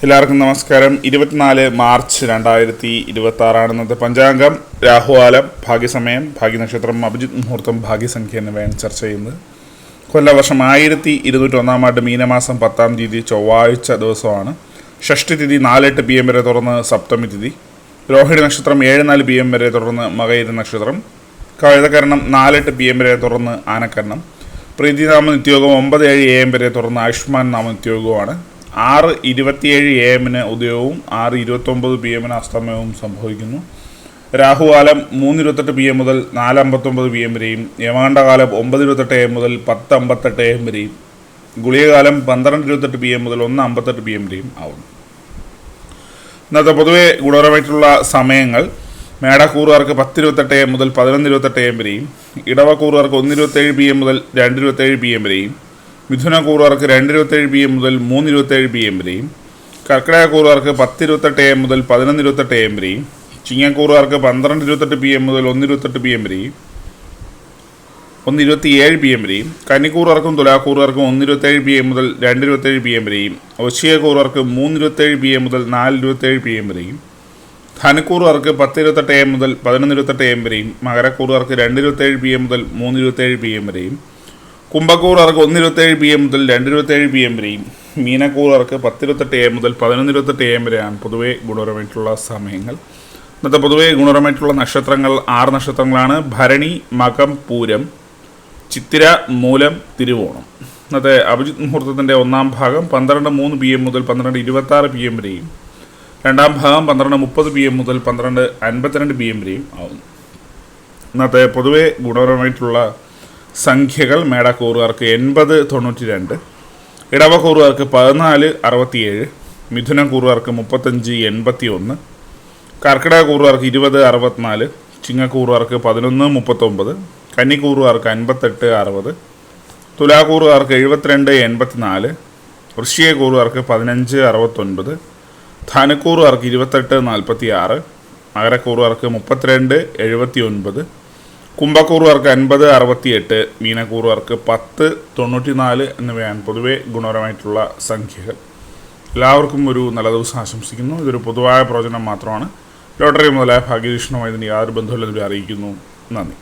എല്ലാവർക്കും നമസ്കാരം. 24 മാർച്ച് 2026 ഇന്നത്തെ പഞ്ചാംഗം. രാഹുകാലം, ഭാഗ്യസമയം, ഭാഗ്യനക്ഷത്രം, അഭിജിത് മുഹൂർത്തം, ഭാഗ്യസംഖ്യ എന്നിവയാണ് ചർച്ച ചെയ്യുന്നത്. കൊല്ലവർഷം 1201 ആണ്ട് മീനമാസം 10-ാം തീയതി ചൊവ്വാഴ്ച ദിവസമാണ്. ഷഷ്ടി തിഥി 4:08 PM വരെ തുടർന്ന് സപ്തമി തിഥി. രോഹിണി നക്ഷത്രം 7:04 PM വരെ തുടർന്ന് മകയിര നക്ഷത്രം. കഴുതകരണം 4:08 PM വരെ തുടർന്ന് ആനക്കരണം. പ്രീതിനാമ നിത്യോഗം 9:07 AM വരെ തുടർന്ന് ആയുഷ്മാൻ നാമ നിത്യോഗവുമാണ്. 6:27 AM ഉദയവും 6:29 PM അസ്തമയവും സംഭവിക്കുന്നു. രാഹുകാലം 3:28 PM മുതൽ 4:59 PM വരെയും, യമകണ്ഠകാലം 9:28 AM മുതൽ 10:58 AM വരെയും, ഗുളികകാലം 12:28 PM മുതൽ 1:58 PM വരെയും ആവുന്നു. ഇന്നത്തെ പൊതുവെ ഗുണപരമായിട്ടുള്ള സമയങ്ങൾ: മേടക്കൂറുകാർക്ക് 10:28 AM മുതൽ 11:28 AM വരെയും, ഇടവക്കൂറുകാർക്ക് 1:27 PM മുതൽ 2:27 PM വരെയും, മിഥുനക്കൂറുകാർക്ക് 2:27 PM മുതൽ 3:27 PM വരെയും, കർക്കിടകക്കൂറുകാർക്ക് 10:28 AM മുതൽ 11:28 AM വരെയും, ചിങ്ങക്കൂറുകാർക്ക് 12:28 PM മുതൽ 1:28 PM വരെയും, 1:27 PM വരെയും, കന്നിക്കൂറുകാർക്കും തുലാക്കൂറുകാർക്കും 1:27 PM മുതൽ 2:27 PM വരെയും, വൃശ്ചികക്കൂറുകാർക്ക് 3:27 PM മുതൽ 4:27 PM വരെയും, ധനുക്കൂറുകാർക്ക് 10:28 AM മുതൽ 11:28 AM വരെയും, മകരക്കൂറുകാർക്ക് 2:27 PM മുതൽ 3:27 PM വരെയും, കുംഭക്കൂറുകാർക്ക് 1:27 PM മുതൽ 2:27 PM വരെയും, മീനക്കൂറുകാർക്ക് 10:28 AM മുതൽ 11:28 AM വരെയാണ് പൊതുവെ ഗുണപരമായിട്ടുള്ള സമയങ്ങൾ. ഇന്നത്തെ പൊതുവെ ഗുണപരമായിട്ടുള്ള നക്ഷത്രങ്ങൾ 6 നക്ഷത്രങ്ങളാണ്: ഭരണി, മകം, പൂരം, ചിത്തിര, മൂലം, തിരുവോണം. ഇന്നത്തെ അഭിജിത് മുഹൂർത്തത്തിൻ്റെ 1-ാം ഭാഗം 12:03 PM മുതൽ 12:26 PM വരെയും, 2-ാം ഭാഗം 12:30 PM മുതൽ 12:52 PM വരെയും ആവുന്നു. ഇന്നത്തെ പൊതുവെ ഗുണപരമായിട്ടുള്ള സംഖ്യകൾ: മേടക്കൂറുകാർക്ക് 80-92, ഇടവക്കൂറുകാർക്ക് 14-67, മിഥുനക്കൂറുകാർക്ക് 35-81, കർക്കിടകക്കൂറുകാർക്ക് 20-64, ചിങ്ങക്കൂറുകാർക്ക് 11-39, കന്നിക്കൂറുകാർക്ക് 58-60, തുലാക്കൂറുകാർക്ക് 72-84, വൃശ്ചികക്കൂറുകാർക്ക് 15-69, ധനുക്കൂറുകാർക്ക് 28-46, മകരക്കൂറുകാർക്ക് 32-79, കുംഭക്കൂറുകാർക്ക് 50-68, മീനക്കൂറുകാർക്ക് 10-94 എന്നിവയാണ് പൊതുവെ ഗുണപരമായിട്ടുള്ള സംഖ്യകൾ. എല്ലാവർക്കും ഒരു നല്ല ദിവസം ആശംസിക്കുന്നു. ഇതൊരു പൊതുവായ പ്രവചനം മാത്രമാണ്. ലോട്ടറി മുതലായ ഭാഗ്യദീക്ഷണമായി ഇതിന് യാതൊരു ബന്ധമില്ലെന്ന് അറിയിക്കുന്നു. നന്ദി.